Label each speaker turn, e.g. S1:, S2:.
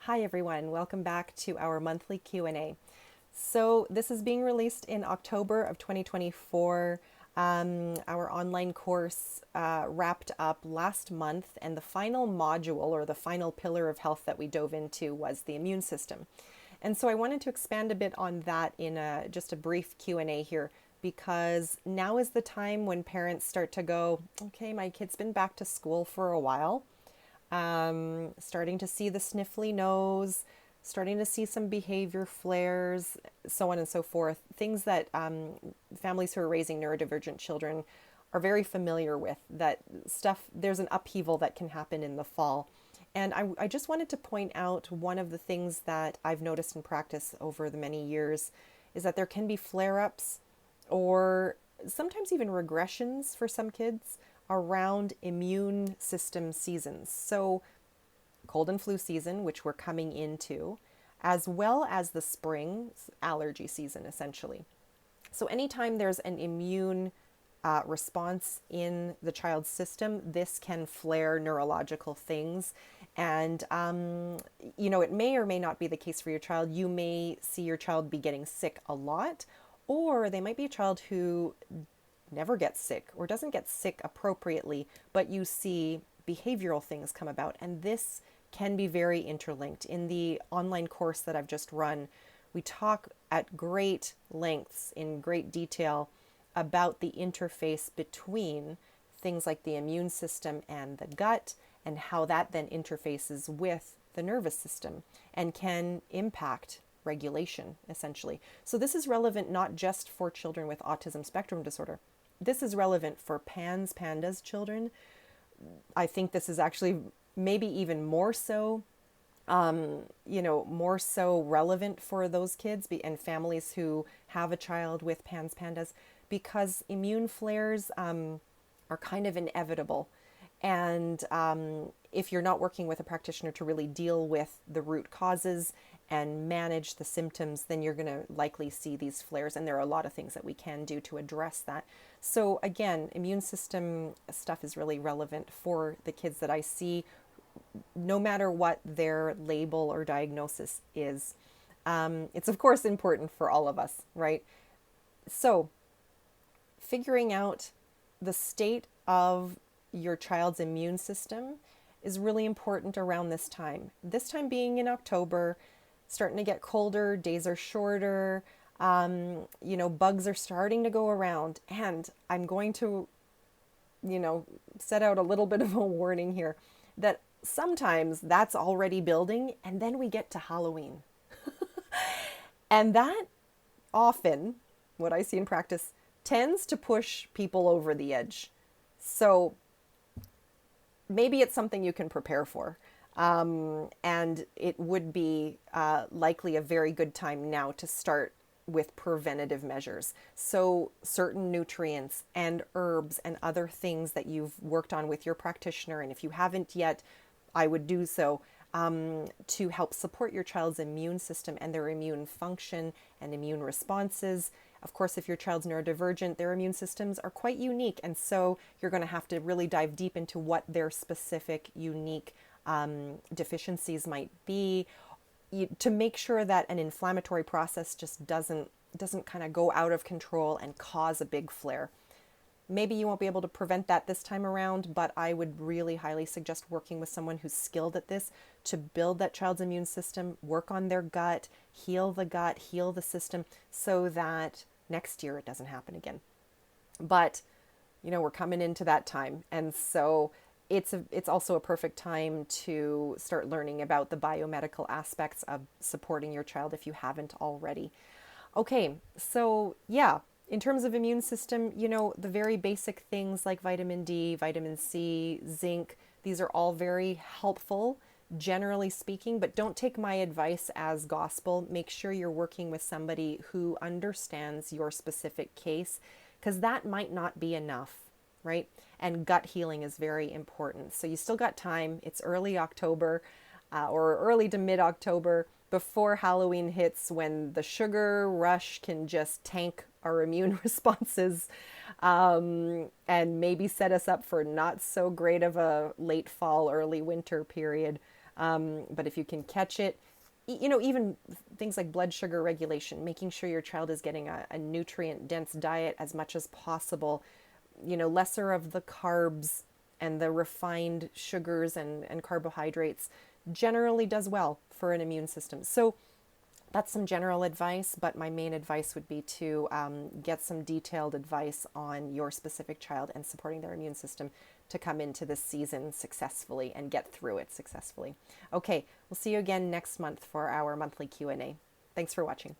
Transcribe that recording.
S1: Hi everyone, welcome back to our monthly Q&A. So this is being released in October of 2024. Our online course wrapped up last month, and the final module or the final pillar of health that we dove into was the immune system. And so I wanted to expand a bit on that in just a brief Q&A here, because now is the time when parents start to go, okay, my kid's been back to school for a while, starting to see the sniffly nose, starting to see some behavior flares, so on and so forth. Things that families who are raising neurodivergent children are very familiar with. That stuff, there's an upheaval that can happen in the fall. And I just wanted to point out one of the things that I've noticed in practice over the many years is that there can be flare ups or sometimes even regressions for some kids around immune system seasons. So, cold and flu season, which we're coming into, as well as the spring allergy season, essentially. So, anytime there's an immune response in the child's system, this can flare neurological things. And, it may or may not be the case for your child. You may see your child be getting sick a lot, or they might be a child who never gets sick or doesn't get sick appropriately, but you see behavioral things come about. And this can be very interlinked. In the online course that I've just run, we talk at great lengths, in great detail, about the interface between things like the immune system and the gut, and how that then interfaces with the nervous system and can impact regulation, essentially. So this is relevant not just for children with autism spectrum disorder. This is relevant for PANS, children. I think this is actually maybe even more so, more so relevant for those kids and families who have a child with PANS, because immune flares are kind of inevitable. And if you're not working with a practitioner to really deal with the root causes and manage the symptoms, then you're going to likely see these flares. And there are a lot of things that we can do to address that. So again, immune system stuff is really relevant for the kids that I see, no matter what their label or diagnosis is. It's of course important for all of us, right? So figuring out the state of your child's immune system is really important around this time. This time being in October, starting to get colder, days are shorter, bugs are starting to go around. And I'm going to, set out a little bit of a warning here that sometimes that's already building, and then we get to Halloween. And that often, what I see in practice, tends to push people over the edge. So maybe it's something you can prepare for. And it would be likely a very good time now to start with preventative measures. So certain nutrients and herbs and other things that you've worked on with your practitioner, and if you haven't yet, I would do so, to help support your child's immune system and their immune function and immune responses. Of course, if your child's neurodivergent, their immune systems are quite unique. And so you're going to have to really dive deep into what their specific, unique deficiencies might be, to make sure that an inflammatory process just doesn't kind of go out of control and cause a big flare. Maybe you won't be able to prevent that this time around, but I would really highly suggest working with someone who's skilled at this to build that child's immune system, work on their gut, heal the system, so that next year it doesn't happen again. But, we're coming into that time. And so it's also a perfect time to start learning about the biomedical aspects of supporting your child if you haven't already. Okay, so yeah, in terms of immune system, the very basic things like vitamin D, vitamin C, zinc, these are all very helpful, generally speaking, but don't take my advice as gospel. Make sure you're working with somebody who understands your specific case, because that might not be enough, right? And gut healing is very important. So you still got time. It's early October, or early to mid-October, before Halloween hits, when the sugar rush can just tank our immune responses, and maybe set us up for not so great of a late fall, early winter period. But if you can catch it, even things like blood sugar regulation, making sure your child is getting a nutrient dense diet as much as possible, lesser of the carbs and the refined sugars and carbohydrates generally does well for an immune system. So that's some general advice, but my main advice would be to get some detailed advice on your specific child and supporting their immune system to come into this season successfully and get through it successfully. Okay, we'll see you again next month for our monthly Q&A. Thanks for watching.